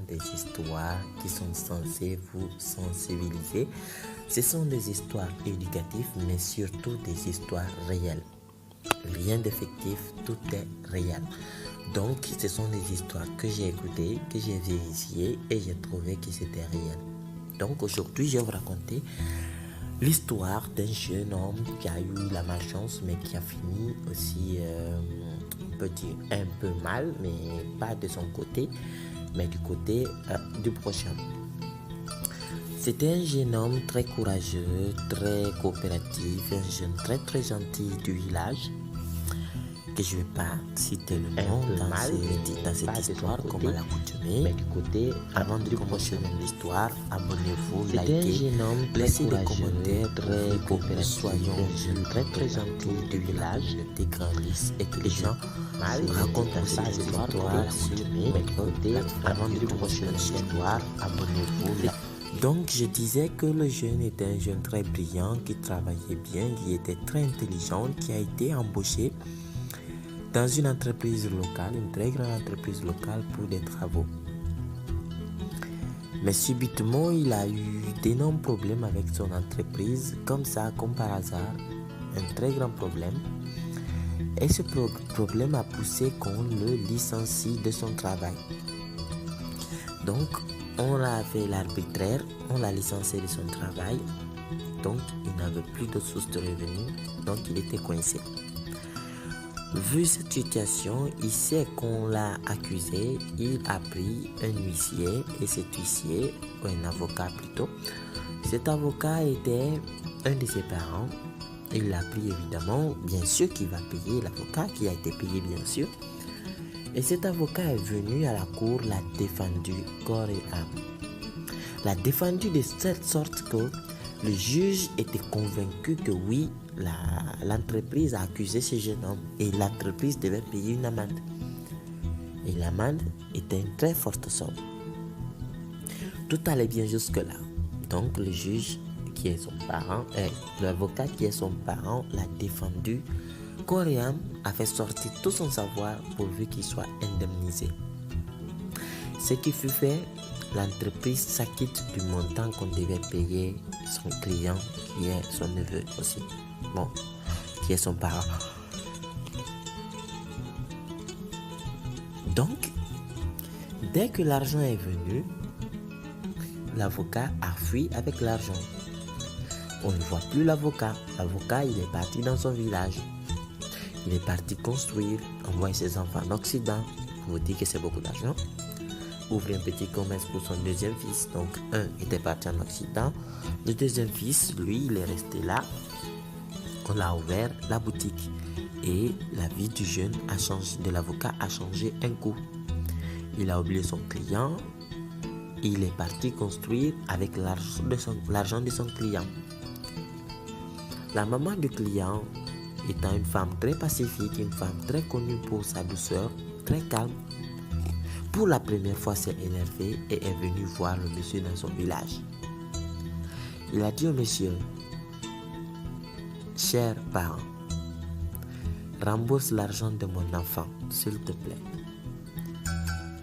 des histoires qui sont censées vous sensibiliser. Ce sont des histoires éducatives, mais surtout des histoires réelles. Rien de fictif, tout est réel. Donc, ce sont des histoires que j'ai écoutées, que j'ai vérifiées et j'ai trouvé que c'était réel. Donc, aujourd'hui, je vais vous raconter l'histoire d'un jeune homme qui a eu la malchance, mais qui a fini aussi, un peu mal, mais pas de son côté, mais du côté du prochain. C'était un jeune homme très courageux, très coopératif, un jeune très gentil du village, que je ne vais pas citer le nom dans cette histoire comme à l'accoutumée. Mais du côté, avant de commencer l'histoire, abonnez-vous, likez, laissez des commentaires très coopératifs, soyons jeunes très gentils du village, des grandisses et que les gens racontent aussi les histoires comme à l'accoutumée. Mais du côté, avant de commencer l'histoire, abonnez-vous. Donc, je disais que le jeune était un jeune très brillant, qui travaillait bien, qui était très intelligent, qui a été embauché dans une entreprise locale, une très grande entreprise locale pour des travaux. Mais subitement, il a eu d'énormes problèmes avec son entreprise, comme ça, comme par hasard, un très grand problème. Et ce problème a poussé qu'on le licencie de son travail. Donc, on a fait l'arbitraire, on l'a licencié de son travail, donc il n'avait plus de source de revenus, donc il était coincé. Vu cette situation, il sait qu'on l'a accusé, il a pris un huissier, et cet huissier, ou un avocat plutôt, cet avocat était un de ses parents, il l'a pris évidemment, bien sûr qu'il va payer l'avocat, qui a été payé bien sûr. Et cet avocat est venu à la cour, l'a défendu corps et âme. L'a défendu de cette sorte que le juge était convaincu que oui, l'entreprise a accusé ce jeune homme et l'entreprise devait payer une amende. Et l'amende était une très forte somme. Tout allait bien jusque-là. Donc le juge qui est son parent, l'avocat qui est son parent l'a défendu. Corps et âme a fait sortir tout son savoir pourvu qu'il soit indemnisé. Ce qui fut fait, l'entreprise s'acquitte du montant qu'on devait payer son client, qui est son neveu aussi, qui est son parent. Donc, dès que l'argent est venu, l'avocat a fui avec l'argent. On ne voit plus l'avocat. L'avocat, il est parti dans son village. Il est parti construire, envoyer ses enfants en Occident, pour vous dire que c'est beaucoup d'argent. Ouvrir un petit commerce pour son deuxième fils. Donc, un était parti en Occident. Le deuxième fils, lui, il est resté là. On a ouvert la boutique. Et la vie du jeune a changé, de l'avocat a changé un coup. Il a oublié son client. Il est parti construire avec l'argent de son client. La maman du client, étant une femme très pacifique, une femme très connue pour sa douceur, très calme, pour la première fois s'est énervée et est venue voir le monsieur dans son village. Il a dit au monsieur: cher parent, rembourse l'argent de mon enfant, s'il te plaît.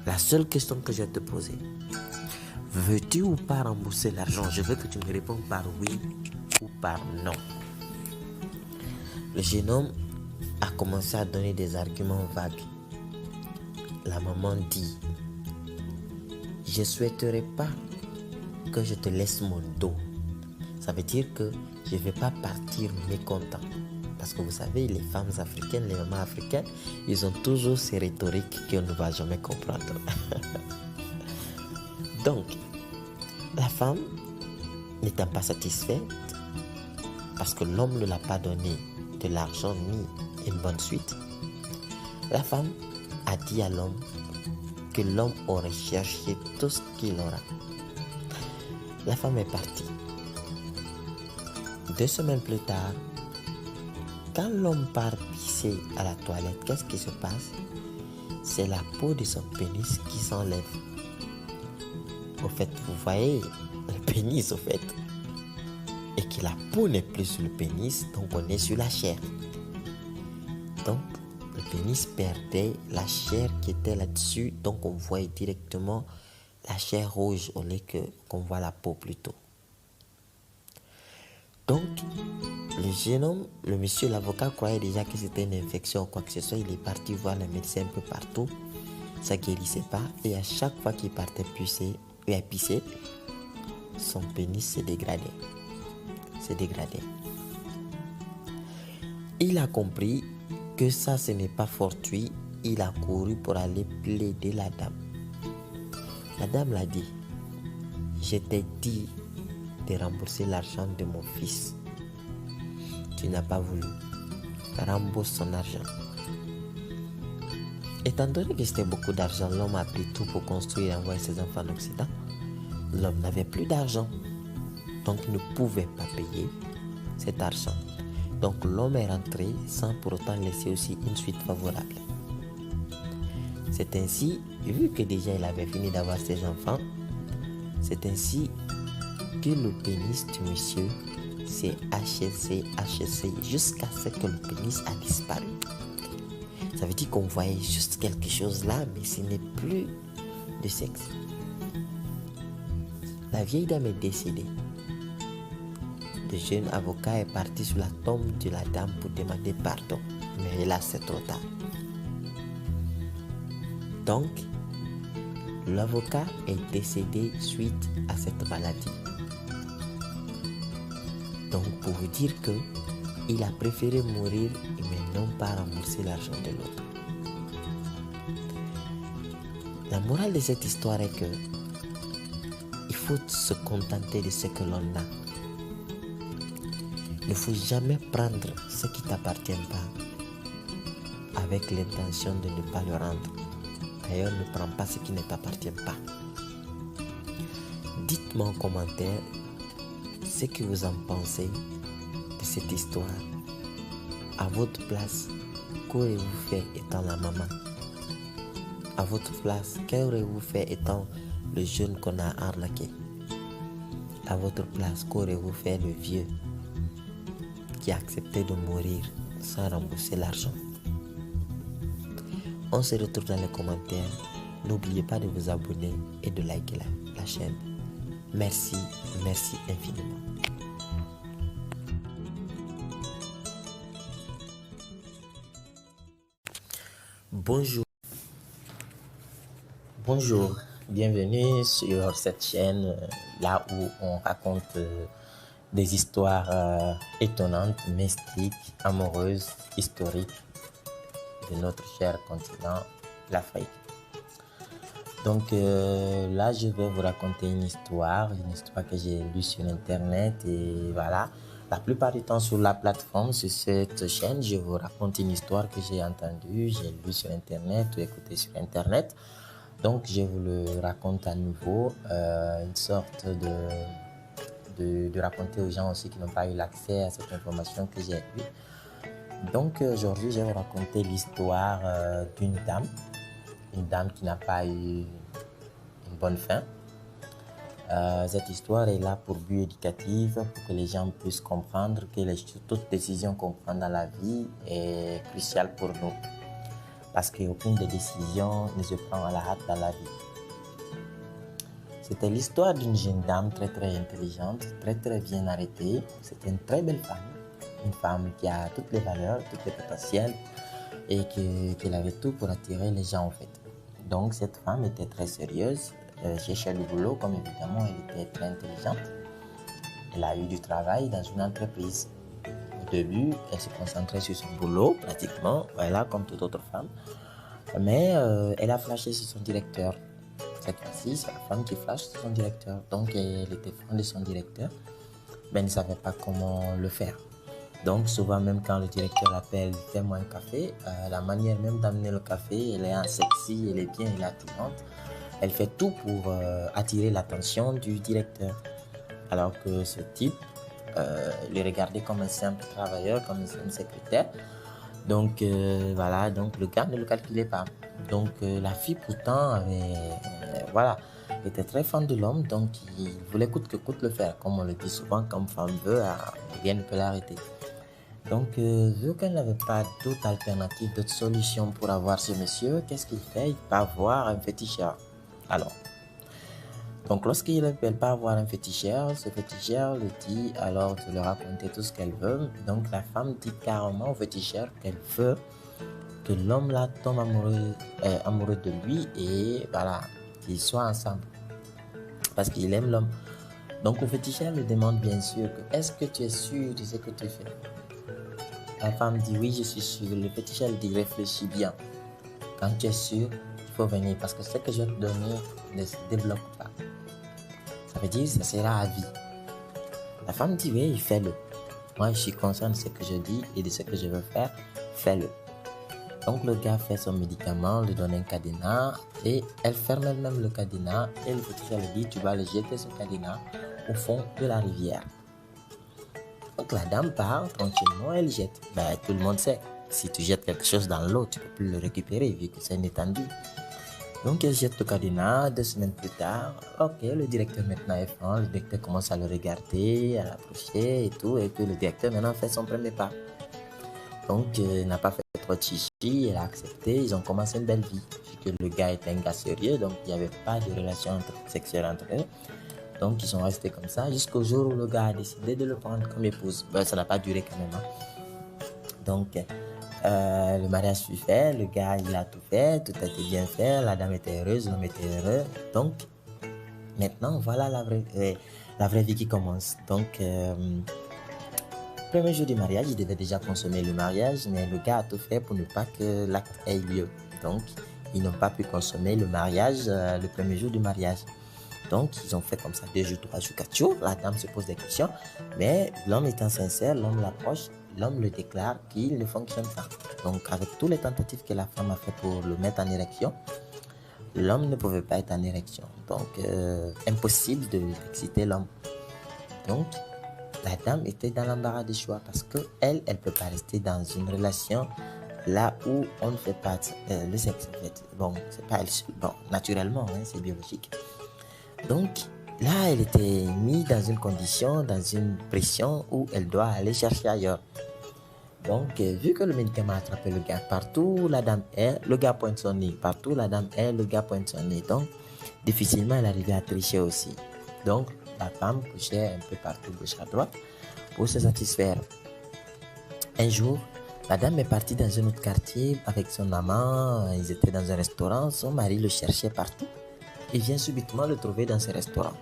La seule question que je vais te poser, veux-tu ou pas rembourser l'argent? Je veux que tu me répondes par oui ou par non. Le jeune homme a commencé à donner des arguments vagues. La maman dit: je ne souhaiterais pas que je te laisse mon dos. Ça veut dire que je ne vais pas partir mécontent. Parce que vous savez, les femmes africaines, les mamans africaines, ils ont toujours ces rhétoriques qu'on ne va jamais comprendre. Donc, la femme, n'étant pas satisfaite, parce que l'homme ne l'a pas donné de l'argent ni une bonne suite, la femme a dit à l'homme que l'homme aurait cherché tout ce qu'il aura. La femme est partie. 2 semaines plus tard, quand l'homme part pisser à la toilette, qu'est-ce qui se passe? C'est la peau de son pénis qui s'enlève. Au fait, vous voyez le pénis au fait. Et que la peau n'est plus sur le pénis, donc on est sur la chair. Donc, le pénis perdait la chair qui était là-dessus, donc on voyait directement la chair rouge au lieu qu'on voit la peau plutôt. Donc, le jeune homme, le monsieur, l'avocat croyait déjà que c'était une infection ou quoi que ce soit. Il est parti voir le médecin un peu partout. Ça ne guérissait pas. Et à chaque fois qu'il partait pisser, son pénis se dégradait. Il a compris que ça, ce n'est pas fortuit. Il a couru pour aller plaider la dame. La dame l'a dit, je t'ai dit de rembourser l'argent de mon fils. Tu n'as pas voulu. Rembourse son argent. Étant donné que c'était beaucoup d'argent, l'homme a pris tout pour construire et envoyer ses enfants en Occident. L'homme n'avait plus d'argent. Donc il ne pouvait pas payer cet argent. Donc l'homme est rentré sans pour autant laisser aussi une suite favorable. C'est ainsi, vu que déjà il avait fini d'avoir ses enfants, c'est ainsi que le pénis du monsieur s'est achissé jusqu'à ce que le pénis a disparu. Ça veut dire qu'on voyait juste quelque chose là, mais ce n'est plus de sexe. La vieille dame est décédée. Le jeune avocat est parti sur la tombe de la dame pour demander pardon. Mais là, c'est trop tard. Donc, l'avocat est décédé suite à cette maladie. Donc, pour vous dire que il a préféré mourir mais non pas rembourser l'argent de l'autre. La morale de cette histoire est que il faut se contenter de ce que l'on a. Il ne faut jamais prendre ce qui ne t'appartient pas avec l'intention de ne pas le rendre. D'ailleurs, ne prends pas ce qui ne t'appartient pas. Dites-moi en commentaire ce que vous en pensez de cette histoire. À votre place, qu'aurez-vous fait étant la maman? À votre place, qu'aurez-vous fait étant le jeune qu'on a arnaqué? À votre place, qu'aurez-vous fait le vieux qui a accepté de mourir sans rembourser l'argent? On se retrouve dans les commentaires. N'oubliez pas de vous abonner et de liker la chaîne. Merci infiniment. Bonjour, bienvenue sur cette chaîne là où on raconte des histoires étonnantes, mystiques, amoureuses, historiques de notre cher continent, l'Afrique. Donc là, je vais vous raconter une histoire que j'ai lue sur internet et voilà. La plupart du temps sur la plateforme, sur cette chaîne, je vous raconte une histoire que j'ai entendue, j'ai lue sur internet ou écoutée sur internet. Donc je vous le raconte à nouveau, une sorte de raconter aux gens aussi qui n'ont pas eu l'accès à cette information que j'ai eue. Donc aujourd'hui, je vais vous raconter l'histoire d'une dame qui n'a pas eu une bonne fin. Cette histoire est là pour but éducatif, pour que les gens puissent comprendre que toute décision qu'on prend dans la vie est cruciale pour nous. Parce qu'aucune des décisions ne se prend à la hâte dans la vie. C'était l'histoire d'une jeune dame très intelligente, très bien arrêtée. C'était une très belle femme. Une femme qui a toutes les valeurs, tous les potentiels et qu'elle avait tout pour attirer les gens en fait. Donc cette femme était très sérieuse, cherchait du boulot comme évidemment elle était très intelligente. Elle a eu du travail dans une entreprise. Au début, elle se concentrait sur son boulot pratiquement, voilà, comme toute autre femme. Mais elle a flashé sur son directeur. Cette fois-ci, c'est la femme qui flash sur son directeur. Donc elle était fan de son directeur, mais elle ne savait pas comment le faire. Donc souvent même quand le directeur l'appelle, fais-moi un café, la manière même d'amener le café, elle est sexy, elle est bien, elle est attirante. Elle fait tout pour attirer l'attention du directeur. Alors que ce type le regardait comme un simple travailleur, comme un simple secrétaire. Donc voilà, donc le gars ne le calculait pas. Donc la fille pourtant était très fan de l'homme, donc il voulait coûte que coûte le faire. Comme on le dit souvent, comme femme veut, rien ne peut l'arrêter. Donc, vu qu'elle n'avait pas d'autre alternative, d'autre solution pour avoir ce monsieur, qu'est-ce qu'il fait? Il va voir un féticheur. Alors, Donc, lorsqu'elle part voir un féticheur, ce féticheur lui dit alors de lui raconter tout ce qu'elle veut. Donc, la femme dit carrément au féticheur qu'elle veut que l'homme là tombe amoureux de lui et voilà, qu'ils soient ensemble. Parce qu'il aime l'homme. Donc, le féticheur lui demande bien sûr que est-ce que tu es sûr de ce que tu fais? La femme dit oui, je suis sûr. Le féticheur lui dit réfléchis bien. Quand tu es sûr, il faut venir parce que ce que je vais te donner ne se débloque pas. Ça veut dire que ça sera à vie. La femme dit oui, fais-le. Moi, je suis conscient de ce que je dis et de ce que je veux faire. Fais-le. Donc, le gars fait son médicament, lui donne un cadenas et elle ferme elle-même le cadenas et le féticheur lui dit tu vas le jeter ce cadenas au fond de la rivière. Donc, la dame part tranquillement, elle jette. Tout le monde sait, si tu jettes quelque chose dans l'eau, tu ne peux plus le récupérer vu que c'est une étendue. Donc, elle jette le cadenas. 2 semaines plus tard, ok, le directeur maintenant est franc. Le directeur commence à le regarder, à l'approcher et tout. Et puis, le directeur maintenant fait son premier pas. Donc, il n'a pas fait trop de chichi, il a accepté. Ils ont commencé une belle vie. Vu que le gars était un gars sérieux, donc il n'y avait pas de relation sexuelle entre eux. Donc, ils sont restés comme ça jusqu'au jour où le gars a décidé de le prendre comme épouse. Ça n'a pas duré quand même. Donc, le mariage fut fait, le gars il a tout fait, tout a été bien fait, la dame était heureuse, l'homme était heureux. Donc, maintenant, voilà la vraie vie qui commence. Donc, premier jour du mariage, il devait déjà consommer le mariage, mais le gars a tout fait pour ne pas que l'acte ait lieu. Donc, ils n'ont pas pu consommer le mariage le premier jour du mariage. Donc, ils ont fait comme ça 2 jours, 3 jours, 4 jours. La dame se pose des questions, mais l'homme étant sincère, l'homme l'approche, l'homme le déclare qu'il ne fonctionne pas. Donc, avec toutes les tentatives que la femme a fait pour le mettre en érection, l'homme ne pouvait pas être en érection. Donc, impossible d'exciter l'homme. Donc, la dame était dans l'embarras du choix parce qu'elle ne peut pas rester dans une relation là où on ne fait pas le sexe en fait. Bon, c'est pas elle, bon, naturellement, c'est biologique. Donc, là, elle était mise dans une condition, dans une pression où elle doit aller chercher ailleurs. Donc, vu que le médicament a attrapé le gars partout où la dame est, le gars pointe son nez. Partout où la dame est, le gars pointe son nez. Donc, difficilement, elle arrivait à tricher aussi. Donc, la femme couchait un peu partout, gauche à droite, pour se satisfaire. Un jour, la dame est partie dans un autre quartier avec son amant. Ils étaient dans un restaurant. Son mari le cherchait partout. Il vient subitement le trouver dans ce restaurant.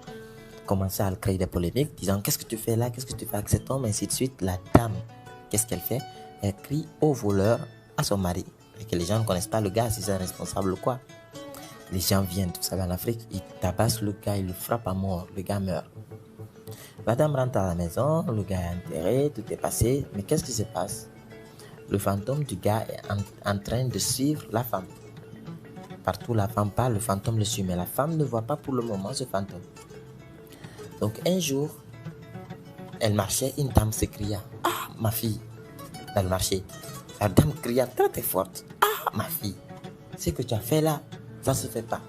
Commençait à créer des polémiques, disant qu'est-ce que tu fais là, qu'est-ce que tu fais avec cet homme, ainsi de suite. La dame, qu'est-ce qu'elle fait? Elle crie au voleur, à son mari. Et que les gens ne connaissent pas le gars, si c'est un responsable ou quoi. Les gens viennent, vous savez, en Afrique, ils tabassent le gars, ils le frappent à mort, le gars meurt. La dame rentre à la maison, le gars est enterré, tout est passé. Mais qu'est-ce qui se passe? Le fantôme du gars est en train de suivre la femme. Partout où la femme parle, le fantôme le suit, mais la femme ne voit pas pour le moment ce fantôme. Donc un jour, elle marchait, une dame s'écria « Ah, ma fille !» dans le marché. La dame cria très très forte « Ah, ma fille, ce que tu as fait là, ça ne se fait pas.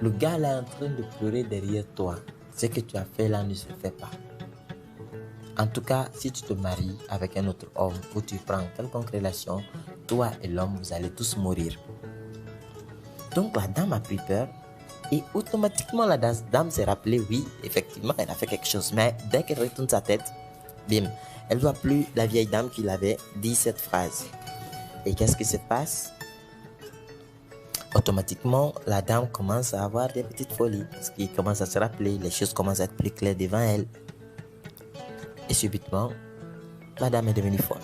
Le gars là est en train de pleurer derrière toi. Ce que tu as fait là ne se fait pas. En tout cas, si tu te maries avec un autre homme ou tu prends quelconque relation, toi et l'homme, vous allez tous mourir. » Donc la dame a pris peur et automatiquement la dame s'est rappelée, oui, effectivement, elle a fait quelque chose. Mais dès qu'elle retourne sa tête, bim, elle ne voit plus la vieille dame qui l'avait dit cette phrase. Et qu'est-ce qui se passe? Automatiquement, la dame commence à avoir des petites folies parce qu'elle commence à se rappeler, les choses commencent à être plus claires devant elle. Et subitement, la dame est devenue folle.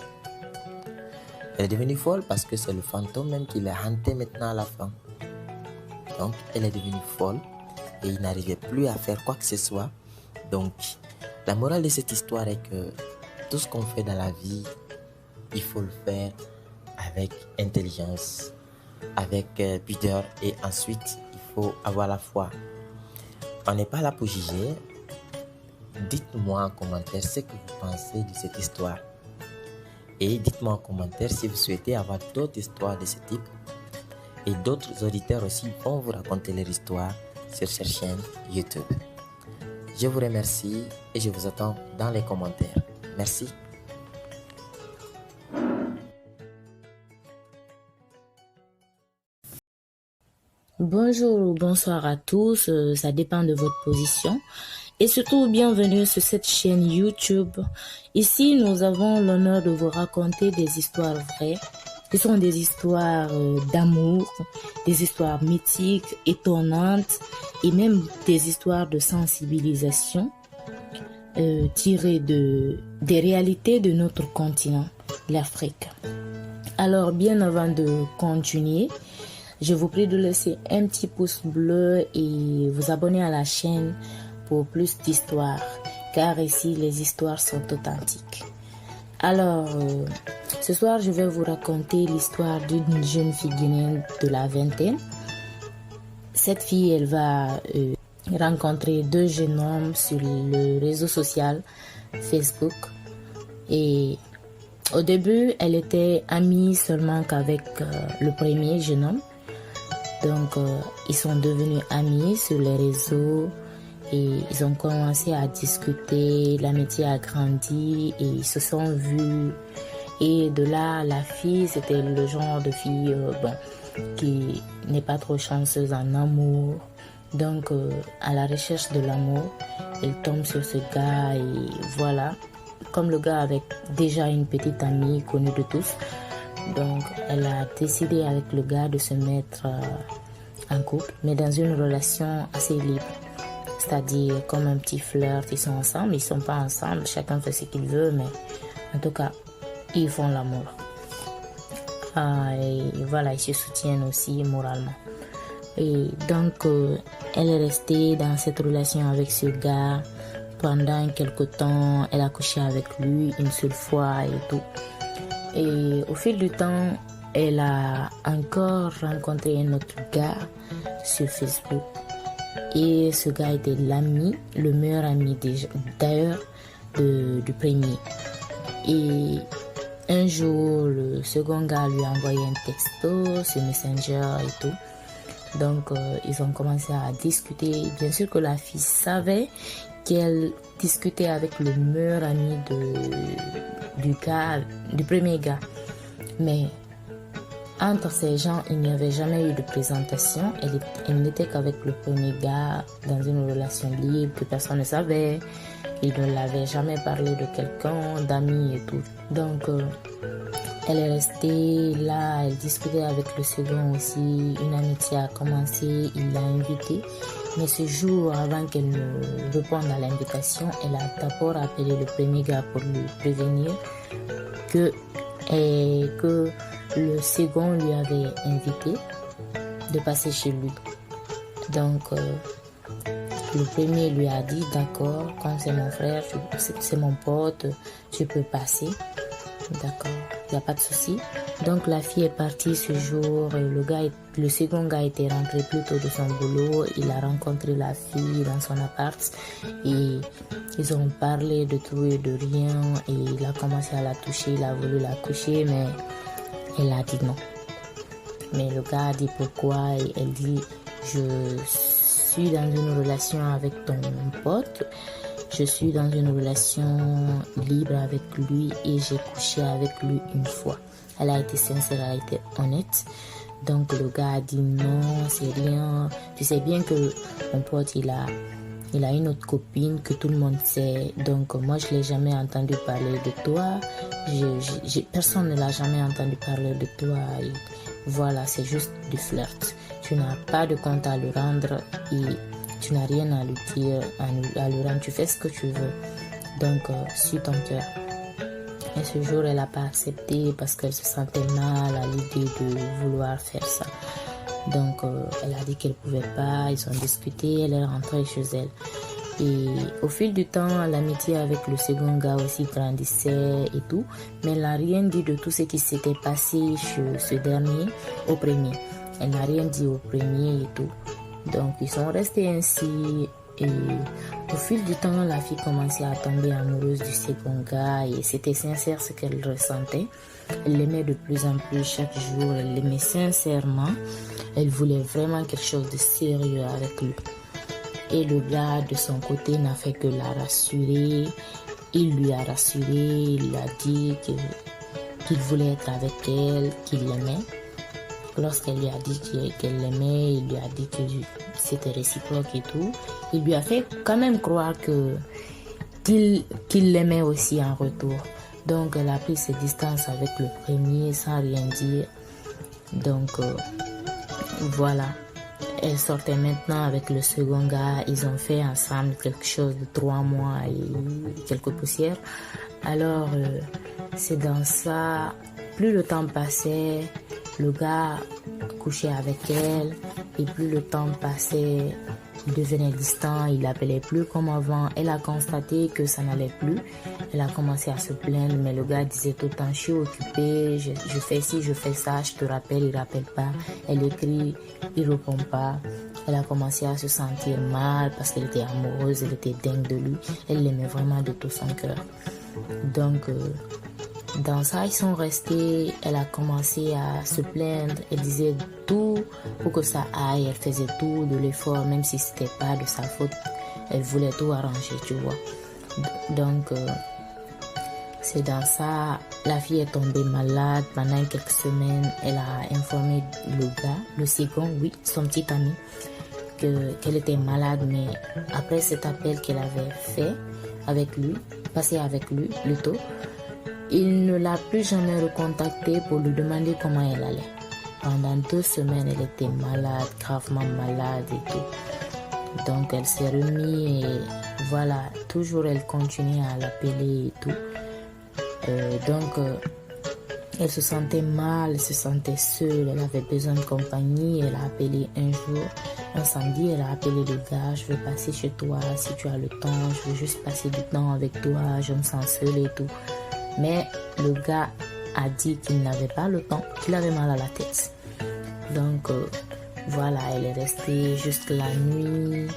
Elle est devenue folle parce que c'est le fantôme même qui l'a hantée maintenant à la fin. Donc, elle est devenue folle et il n'arrivait plus à faire quoi que ce soit. Donc, la morale de cette histoire est que tout ce qu'on fait dans la vie, il faut le faire avec intelligence, avec pudeur et ensuite, il faut avoir la foi. On n'est pas là pour juger. Dites-moi en commentaire ce que vous pensez de cette histoire. Et dites-moi en commentaire si vous souhaitez avoir d'autres histoires de ce type. Et d'autres auditeurs aussi vont vous raconter leur histoire sur cette chaîne YouTube. Je vous remercie et je vous attends dans les commentaires. Merci. Bonjour ou bonsoir à tous, ça dépend de votre position. Et surtout, bienvenue sur cette chaîne YouTube. Ici, nous avons l'honneur de vous raconter des histoires vraies. Ce sont des histoires d'amour, des histoires mythiques, étonnantes et même des histoires de sensibilisation tirées des réalités de notre continent, l'Afrique. Alors, bien avant de continuer, je vous prie de laisser un petit pouce bleu et vous abonner à la chaîne pour plus d'histoires, car ici les histoires sont authentiques. Alors, ce soir je vais vous raconter l'histoire d'une jeune fille guinéenne de la vingtaine. Cette fille, elle va rencontrer deux jeunes hommes sur le réseau social Facebook. Et au début, elle était amie seulement qu'avec le premier jeune homme. Donc, ils sont devenus amis sur les réseaux et ils ont commencé à discuter. L'amitié a grandi et ils se sont vus. Et de là, la fille, c'était le genre de fille qui n'est pas trop chanceuse en amour. Donc, à la recherche de l'amour, elle tombe sur ce gars et voilà. Comme le gars avait déjà une petite amie connue de tous, donc elle a décidé avec le gars de se mettre en couple, mais dans une relation assez libre. C'est-à-dire comme un petit flirt, ils sont ensemble, ils sont pas ensemble, chacun fait ce qu'il veut, mais en tout cas, ils font l'amour. Et voilà, ils se soutiennent aussi moralement. Et donc, elle est restée dans cette relation avec ce gars pendant quelque temps. Elle a couché avec lui une seule fois et tout. Et au fil du temps, elle a encore rencontré un autre gars sur Facebook. Et ce gars était l'ami, le meilleur ami d'ailleurs du premier. Et un jour, le second gars lui a envoyé un texto sur Messenger et tout. Donc, ils ont commencé à discuter. Bien sûr que la fille savait qu'elle discutait avec le meilleur ami du premier gars. Mais entre ces gens, il n'y avait jamais eu de présentation. Elle n'était qu'avec le premier gars dans une relation libre que personne ne savait. Il ne l'avait jamais parlé de quelqu'un, d'amis et tout. Donc, elle est restée là, elle discutait avec le second aussi. Une amitié a commencé, il l'a invitée. Mais ce jour, avant qu'elle ne réponde à l'invitation, elle a d'abord appelé le premier gars pour lui prévenir que le second lui avait invité de passer chez lui. Donc, le premier lui a dit, d'accord, comme c'est mon frère, c'est mon pote, je peux passer. D'accord, il n'y a pas de souci. Donc la fille est partie ce jour. Le second gars était rentré plus tôt de son boulot. Il a rencontré la fille dans son appart et ils ont parlé de tout et de rien. Et il a commencé à la toucher, il a voulu la coucher, mais elle a dit non. Mais le gars a dit pourquoi et elle dit je suis dans une relation avec ton pote. Je suis dans une relation libre avec lui et j'ai couché avec lui une fois. Elle a été sincère, elle a été honnête. Donc le gars a dit non, c'est rien. Tu sais bien que mon pote, il a une autre copine que tout le monde sait. Donc moi, je l'ai jamais entendu parler de toi. Personne ne l'a jamais entendu parler de toi. Et voilà, c'est juste du flirt. Tu n'as pas de compte à lui rendre et tu n'as rien à lui dire, à lui rendre. Tu fais ce que tu veux. Donc, suis ton cœur. Et ce jour, elle n'a pas accepté parce qu'elle se sentait mal à l'idée de vouloir faire ça. Donc, elle a dit qu'elle ne pouvait pas. Ils ont discuté. Elle est rentrée chez elle. Et au fil du temps, l'amitié avec le second gars aussi grandissait et tout. Mais elle n'a rien dit de tout ce qui s'était passé chez ce dernier au premier. Elle n'a rien dit au premier et tout. Donc, ils sont restés ainsi et au fil du temps, la fille commençait à tomber amoureuse du second gars et c'était sincère ce qu'elle ressentait. Elle l'aimait de plus en plus chaque jour, elle l'aimait sincèrement. Elle voulait vraiment quelque chose de sérieux avec lui. Et le gars, de son côté, n'a fait que la rassurer. Il lui a rassuré, il lui a dit qu'il voulait être avec elle, qu'il l'aimait. lorsqu'elle lui a dit qu'elle l'aimait, il lui a dit que c'était réciproque et tout. Il lui a fait quand même croire qu'il l'aimait aussi en retour. Donc elle a pris ses distances avec le premier sans rien dire. Donc voilà. Elle sortait maintenant avec le second gars. Ils ont fait ensemble quelque chose de 3 mois et quelques poussières. Alors c'est dans ça, plus le temps passait, le gars couchait avec elle et plus le temps passait, il devenait distant, il l'appelait plus comme avant. Elle a constaté que ça n'allait plus. Elle a commencé à se plaindre, mais le gars disait tout le temps, je suis occupé, je fais ci, je fais ça, je te rappelle, il rappelle pas. Elle écrit, il répond pas. Elle a commencé à se sentir mal parce qu'elle était amoureuse, elle était dingue de lui. Elle l'aimait vraiment de tout son cœur. Donc, dans ça, ils sont restés. Elle a commencé à se plaindre. Elle disait tout pour que ça aille. Elle faisait tout de l'effort, même si c'était pas de sa faute. Elle voulait tout arranger, tu vois. Donc, c'est dans ça. La fille est tombée malade pendant quelques semaines. Elle a informé le gars, le second, oui, son petit ami, qu'elle était malade. Mais après cet appel qu'elle avait fait avec lui, passé avec lui plutôt, il ne l'a plus jamais recontactée pour lui demander comment elle allait. Pendant 2 semaines, elle était malade, gravement malade et tout. Donc elle s'est remise et voilà, toujours elle continue à l'appeler et tout. Elle se sentait mal, elle se sentait seule, elle avait besoin de compagnie. Elle a appelé un jour, un samedi, elle a appelé le gars, je veux passer chez toi si tu as le temps, je veux juste passer du temps avec toi, je me sens seule et tout. Mais le gars a dit qu'il n'avait pas le temps, qu'il avait mal à la tête. Donc voilà, elle est restée jusqu'à la nuit.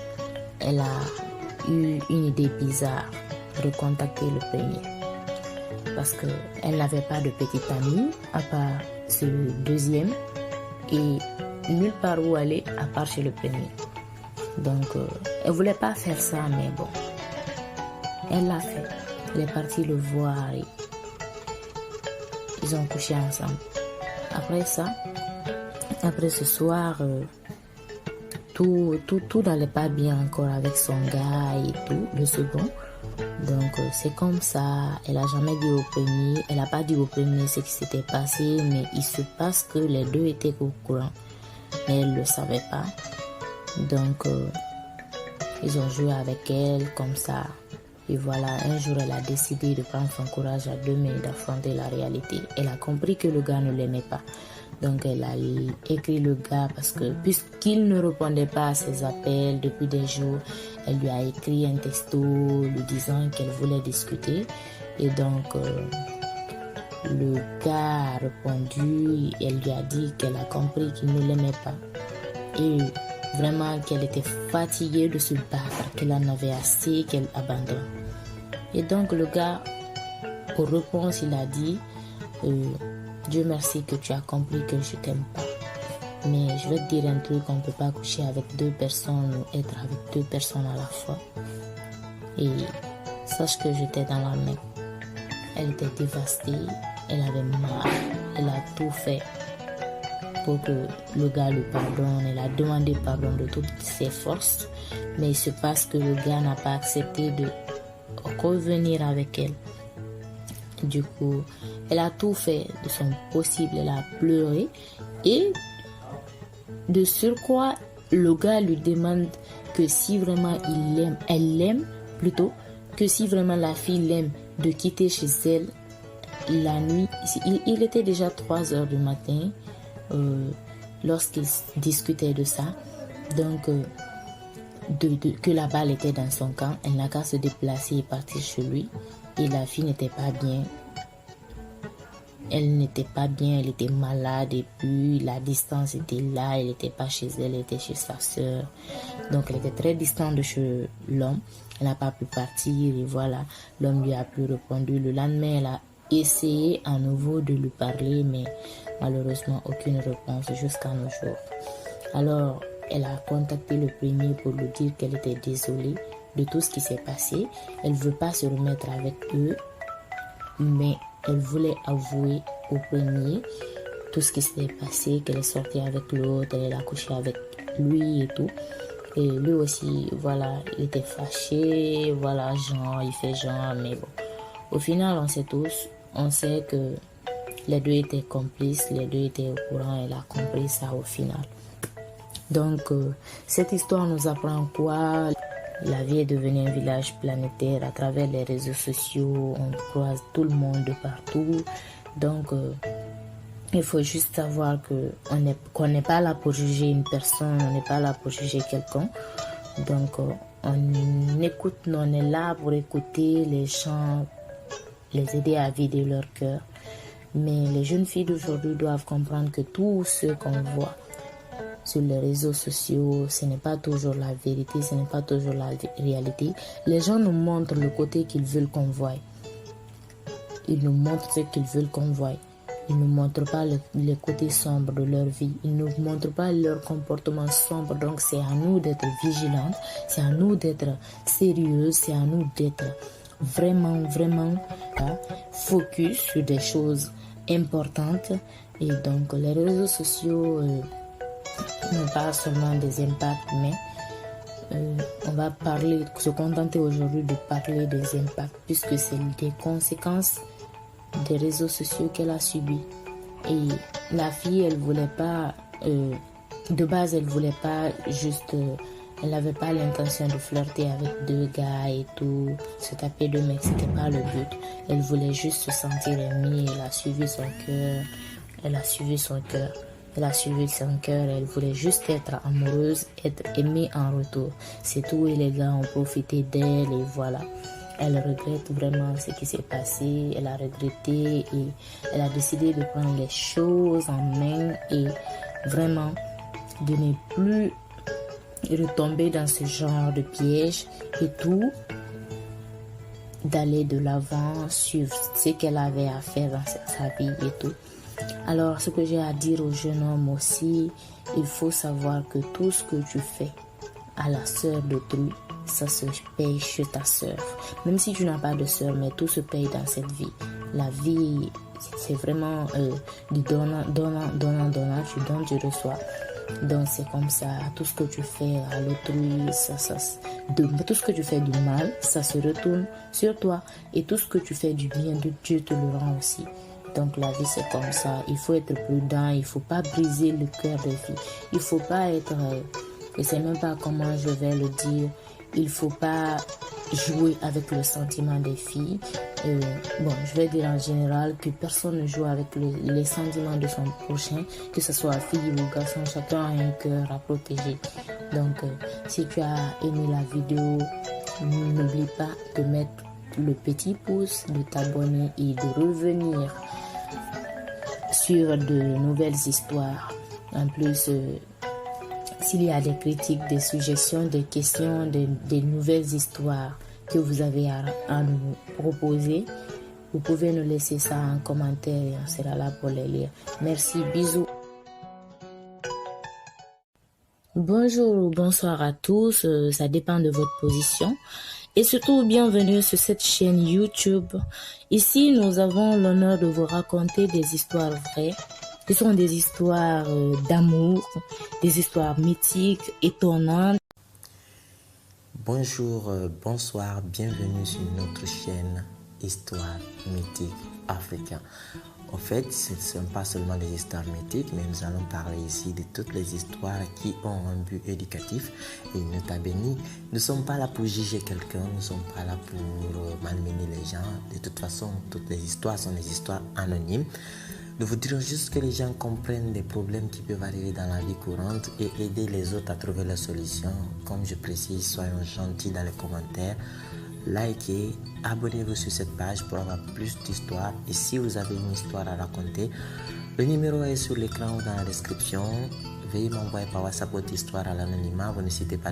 Elle a eu une idée bizarre de contacter le premier. Parce qu'elle n'avait pas de petit ami à part ce deuxième et nulle part où aller à part chez le premier. Donc elle voulait pas faire ça, mais bon, elle l'a fait. Elle est partie le voir et ils ont couché ensemble. Après ça, après ce soir, tout n'allait pas bien encore avec son gars et tout, le second. Donc c'est comme ça, elle a jamais dit au premier, elle a pas dit au premier ce qui s'était passé, mais il se passe que les deux étaient au courant, mais elle le savait pas. Donc ils ont joué avec elle comme ça. Et voilà, un jour, elle a décidé de prendre son courage à 2 mains, d'affronter la réalité. Elle a compris que le gars ne l'aimait pas. Donc, elle a écrit le gars parce que, puisqu'il ne répondait pas à ses appels depuis des jours, elle lui a écrit un texto lui disant qu'elle voulait discuter. Et donc, le gars a répondu, elle lui a dit qu'elle a compris qu'il ne l'aimait pas. Et vraiment qu'elle était fatiguée de se battre, qu'elle en avait assez, qu'elle abandonne. Et donc le gars, pour réponse, il a dit Dieu merci que tu as compris que je t'aime pas. Mais je vais te dire un truc, on ne peut pas coucher avec 2 personnes ou être avec 2 personnes à la fois. Et sache que j'étais dans la mer. Elle était dévastée, elle avait mal, elle a tout fait pour que le gars lui pardonne. Elle a demandé pardon de toutes ses forces, mais il se passe que le gars n'a pas accepté de revenir avec elle. Du coup, elle a tout fait de son possible, elle a pleuré et de surcroît, le gars lui demande que si vraiment il l'aime, elle l'aime plutôt, que si vraiment la fille l'aime, de quitter chez elle la nuit. Il était déjà 3 heures du matin lorsqu'ils discutaient de ça. Donc, que la balle était dans son camp, elle n'a qu'à se déplacer et partir chez lui. Et la fille n'était pas bien. Elle n'était pas bien, elle était malade et puis la distance était là, elle n'était pas chez elle, elle était chez sa soeur. Donc elle était très distante de chez l'homme, elle n'a pas pu partir et voilà, l'homme lui a plus répondu. Le lendemain, elle a essayé à nouveau de lui parler, mais malheureusement aucune réponse jusqu'à nos jours. Alors elle a contacté le premier pour lui dire qu'elle était désolée de tout ce qui s'est passé. Elle ne veut pas se remettre avec eux, mais elle voulait avouer au premier tout ce qui s'était passé, qu'elle est sortie avec l'autre, elle a couché avec lui et tout. Et lui aussi, voilà, il était fâché, voilà, genre, il fait genre, mais bon. Au final, on sait que les deux étaient complices, les deux étaient au courant, elle a compris ça au final. Donc, cette histoire nous apprend quoi? La vie est devenue un village planétaire à travers les réseaux sociaux, on croise tout le monde de partout. Donc, il faut juste savoir qu'on n'est pas là pour juger une personne, on n'est pas là pour juger quelqu'un. Donc, on est là pour écouter les gens, les aider à vider leur cœur. Mais les jeunes filles d'aujourd'hui doivent comprendre que tout ce qu'on voit sur les réseaux sociaux, ce n'est pas toujours la vérité, ce n'est pas toujours la réalité. Les gens nous montrent le côté qu'ils veulent qu'on voie. Ils nous montrent ce qu'ils veulent qu'on voie. Ils ne nous montrent pas les côtés sombres de leur vie. Ils ne nous montrent pas leur comportement sombre. Donc c'est à nous d'être vigilantes, c'est à nous d'être sérieuses, c'est à nous d'être vraiment focus sur des choses importantes. Et donc les réseaux sociaux n'ont pas seulement des impacts, mais on va se contenter aujourd'hui de parler des impacts, puisque c'est des conséquences des réseaux sociaux qu'elle a subi. Et la fille, elle voulait pas de base, elle voulait pas juste elle n'avait pas l'intention de flirter avec deux gars et tout, se taper deux mecs, c'était pas le but. Elle voulait juste se sentir aimée, elle a suivi son cœur, elle voulait juste être amoureuse, être aimée en retour. C'est tout, et les gars ont profité d'elle et voilà. Elle regrette vraiment ce qui s'est passé, elle a regretté et elle a décidé de prendre les choses en main et vraiment de ne plus retomber dans ce genre de piège et tout, d'aller de l'avant, suivre ce qu'elle avait à faire dans sa vie et tout. Alors, ce que j'ai à dire aux jeunes hommes aussi, il faut savoir que tout ce que tu fais à la sœur d'autrui, ça se paye chez ta sœur. Même si tu n'as pas de sœur, mais tout se paye dans cette vie. La vie, c'est vraiment du donnant, tu donnes, tu reçois. Donc c'est comme ça, tout ce que tu fais à l'autrui, tout ce que tu fais du mal, ça se retourne sur toi. Et tout ce que tu fais du bien, Dieu te le rend aussi. Donc la vie c'est comme ça, il faut être prudent, il ne faut pas briser le cœur des filles. Il ne faut pas être, je ne sais même pas comment je vais le dire, il ne faut pas jouer avec le sentiment des filles. Je vais dire en général que personne ne joue avec les sentiments de son prochain, que ce soit fille ou garçon, chacun a un cœur à protéger. Donc si tu as aimé la vidéo, n'oublie pas de mettre le petit pouce, de t'abonner et de revenir sur de nouvelles histoires. En plus, s'il y a des critiques, des suggestions, des questions, des nouvelles histoires que vous avez à nous proposer, vous pouvez nous laisser ça en commentaire et on sera là pour les lire. Merci, bisous. Bonjour ou bonsoir à tous, ça dépend de votre position. Et surtout, bienvenue sur cette chaîne YouTube. Ici, nous avons l'honneur de vous raconter des histoires vraies. Ce sont des histoires d'amour, des histoires mythiques, étonnantes. Bonjour, bonsoir, bienvenue sur notre chaîne Histoire mythique africaine. En fait, ce ne sont pas seulement des histoires mythiques, mais nous allons parler ici de toutes les histoires qui ont un but éducatif. Et nota bene, nous ne sommes pas là pour juger quelqu'un, nous ne sommes pas là pour malmener les gens. De toute façon, toutes les histoires sont des histoires anonymes. Nous vous dirons juste que les gens comprennent les problèmes qui peuvent arriver dans la vie courante et aider les autres à trouver la solution. Comme je précise, soyons gentils dans les commentaires. Likez, abonnez-vous sur cette page pour avoir plus d'histoires. Et si vous avez une histoire à raconter, le numéro est sur l'écran ou dans la description. Veuillez m'envoyer par WhatsApp votre histoire à l'anonymat. Vous n'hésitez pas.